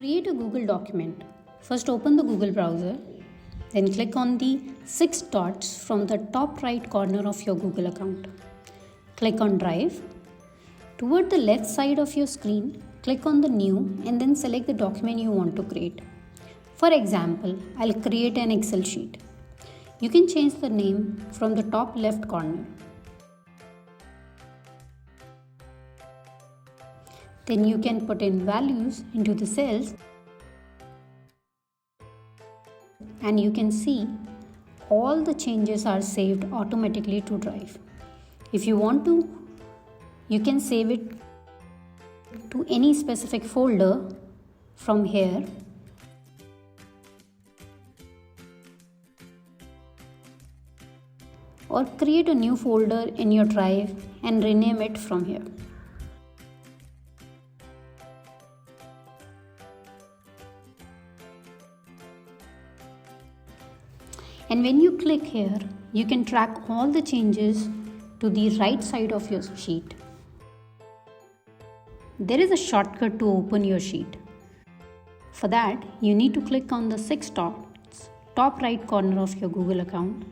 Create a Google document. First open the Google browser, then click on the 6 dots from the top right corner of your Google account. Click on Drive. Toward the left side of your screen, click on the New and then select the document you want to create. For example, I'll create an Excel sheet. You can change the name from the top left corner. Then you can put in values into the cells and you can see all the changes are saved automatically to Drive. If you want to, you can save it to any specific folder from here. Or create a new folder in your Drive and rename it from here. And when you click here, you can track all the changes to the right side of your sheet. There is a shortcut to open your sheet. For that, you need to click on the 6 dots, top right corner of your Google account.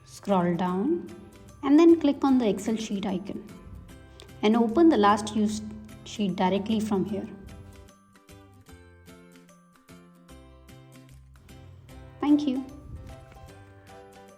Scroll down and then click on the Excel sheet icon and open the last used sheet directly from here. Thank you.